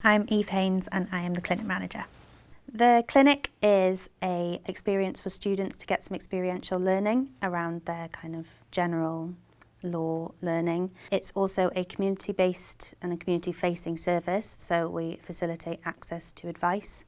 I'm Eve Haynes and I am the clinic manager. The clinic is an experience for students to get some experiential learning around their kind of general law learning. It's also a community-based and a community-facing service, so we facilitate access to advice,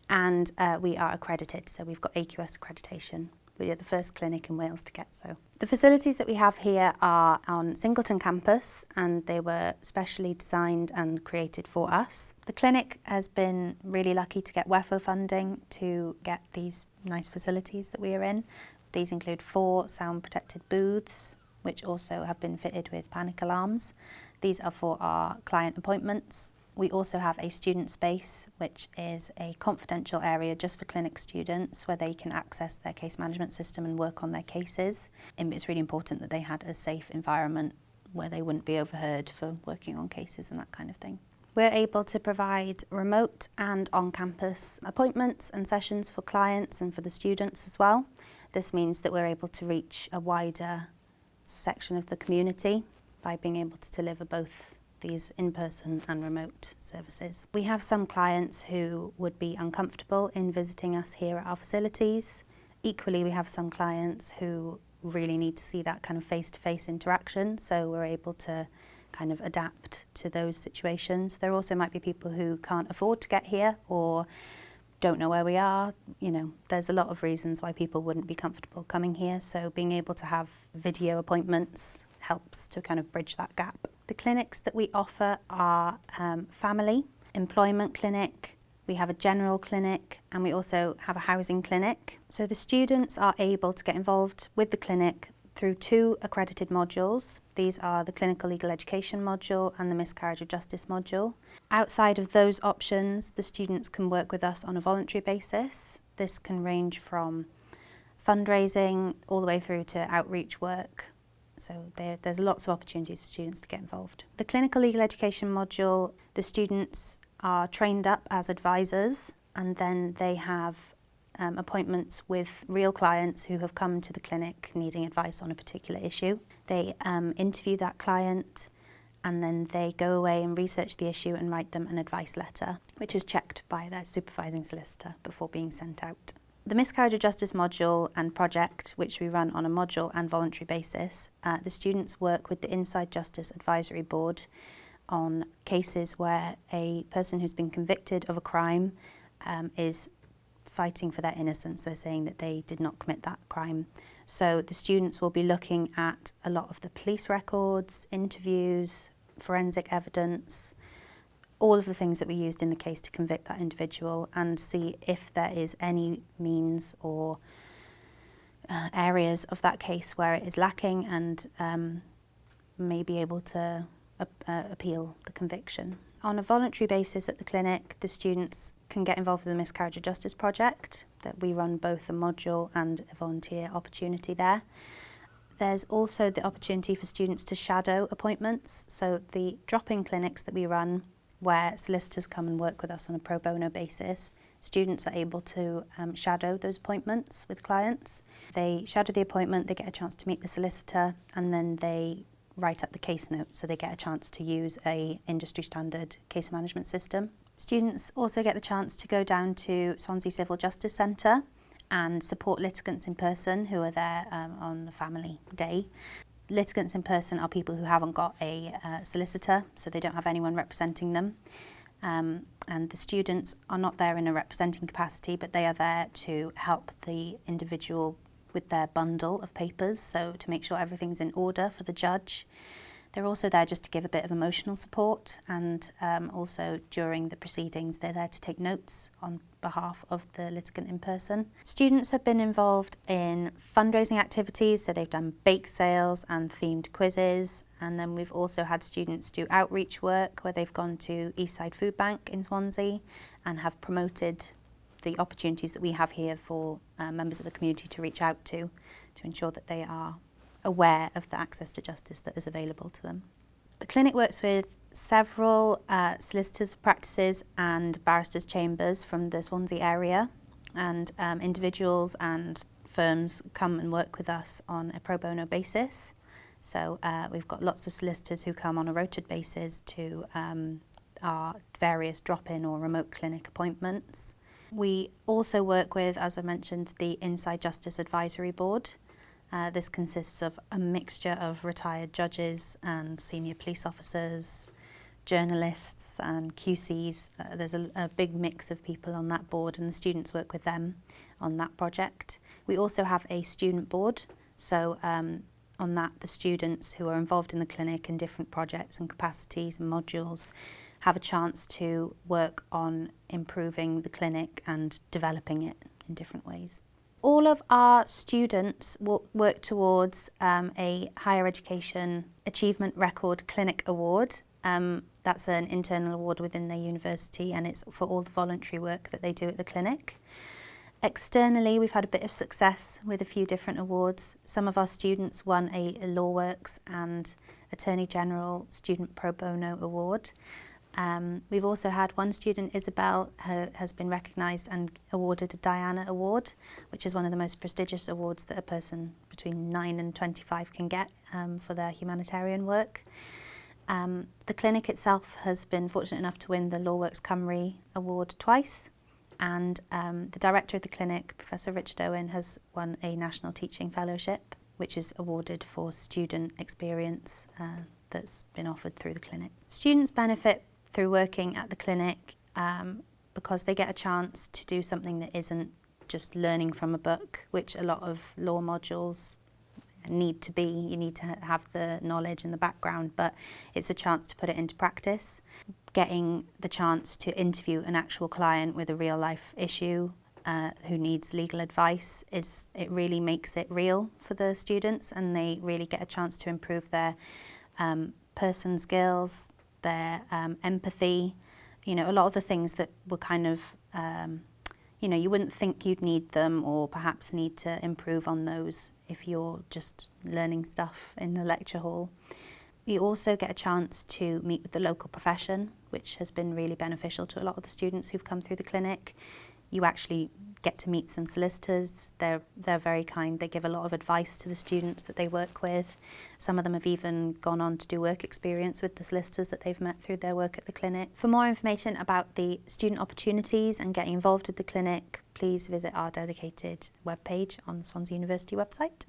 and we are accredited, so we've got AQS accreditation. We are the first clinic in Wales to get so. The facilities that we have here are on Singleton campus, and they were specially designed and created for us. The clinic has been really lucky to get WEFO funding to get these nice facilities that we are in. These include 4 sound protected booths, which also have been fitted with panic alarms. These are for our client appointments. We also have a student space, which is a confidential area just for clinic students where they can access their case management system and work on their cases. And it's really important that they had a safe environment where they wouldn't be overheard for working on cases and that kind of thing. We're able to provide remote and on-campus appointments and sessions for clients and for the students as well. This means that we're able to reach a wider section of the community by being able to deliver both these in-person and remote services. We have some clients who would be uncomfortable in visiting us here at our facilities. Equally, we have some clients who really need to see that kind of face-to-face interaction, so we're able to kind of adapt to those situations. There also might be people who can't afford to get here or don't know where we are. You know, there's a lot of reasons why people wouldn't be comfortable coming here, so being able to have video appointments helps to kind of bridge that gap. The clinics that we offer are family, employment clinic, we have a general clinic, and we also have a housing clinic. So the students are able to get involved with the clinic through 2 accredited modules. These are the Clinical Legal Education module and the Miscarriage of Justice module. Outside of those options, the students can work with us on a voluntary basis. This can range from fundraising all the way through to outreach work. So there's lots of opportunities for students to get involved. The Clinical Legal Education module, the students are trained up as advisors, and then they have appointments with real clients who have come to the clinic needing advice on a particular issue. They interview that client, and then they go away and research the issue and write them an advice letter, which is checked by their supervising solicitor before being sent out. The Miscarriage of Justice module and project, which we run on a module and voluntary basis, the students work with the Inside Justice Advisory Board on cases where a person who's been convicted of a crime is fighting for their innocence. They're saying that they did not commit that crime. So the students will be looking at a lot of the police records, interviews, forensic evidence, all of the things that we used in the case to convict that individual, and see if there is any means or areas of that case where it is lacking, and may be able to appeal the conviction. On a voluntary basis at the clinic, the students can get involved with the Miscarriage of Justice project, that we run both a module and a volunteer opportunity there. There's also the opportunity for students to shadow appointments, so the drop-in clinics that we run where solicitors come and work with us on a pro bono basis, students are able to shadow those appointments with clients. They shadow the appointment, they get a chance to meet the solicitor, and then they write up the case note, so they get a chance to use a industry standard case management system. Students also get the chance to go down to Swansea Civil Justice Centre and support litigants in person who are there on the family day. Litigants in person are people who haven't got a solicitor, so they don't have anyone representing them. And the students are not there in a representing capacity, but they are there to help the individual with their bundle of papers, so to make sure everything's in order for the judge. They're also there just to give a bit of emotional support, and also during the proceedings they're there to take notes on behalf of the litigant in person. Students have been involved in fundraising activities, so they've done bake sales and themed quizzes, and then we've also had students do outreach work where they've gone to Eastside Food Bank in Swansea and have promoted the opportunities that we have here for members of the community to reach out to ensure that they are aware of the access to justice that is available to them. The clinic works with several solicitors' practices and barristers' chambers from the Swansea area, and individuals and firms come and work with us on a pro bono basis. So we've got lots of solicitors who come on a rotated basis to our various drop-in or remote clinic appointments. We also work with, as I mentioned, the Inside Justice Advisory Board. This consists of a mixture of retired judges and senior police officers, journalists and QCs. There's a big mix of people on that board, and the students work with them on that project. We also have a student board, so on that the students who are involved in the clinic in different projects and capacities and modules have a chance to work on improving the clinic and developing it in different ways. All of our students will work towards a Higher Education Achievement Record Clinic Award. That's an internal award within their university, and it's for all the voluntary work that they do at the clinic. Externally, we've had a bit of success with a few different awards. Some of our students won a LawWorks and Attorney General Student Pro Bono Award. We've also had one student, Isabel, who has been recognised and awarded a Diana Award, which is one of the most prestigious awards that a person between 9 and 25 can get for their humanitarian work. The clinic itself has been fortunate enough to win the LawWorks Cymru Award twice, and the director of the clinic, Professor Richard Owen, has won a National Teaching Fellowship, which is awarded for student experience that's been offered through the clinic. Students benefit through working at the clinic because they get a chance to do something that isn't just learning from a book, which a lot of law modules need to be. You need to have the knowledge and the background, but it's a chance to put it into practice. Getting the chance to interview an actual client with a real life issue who needs legal advice, it really makes it real for the students, and they really get a chance to improve their person skills, their empathy, a lot of the things that were kind of, you wouldn't think you'd need them or perhaps need to improve on those if you're just learning stuff in the lecture hall. You also get a chance to meet with the local profession, which has been really beneficial to a lot of the students who've come through the clinic. You actually get to meet some solicitors. They're very kind. They give a lot of advice to the students that they work with. Some of them have even gone on to do work experience with the solicitors that they've met through their work at the clinic. For more information about the student opportunities and getting involved with the clinic, please visit our dedicated webpage on the Swansea University website.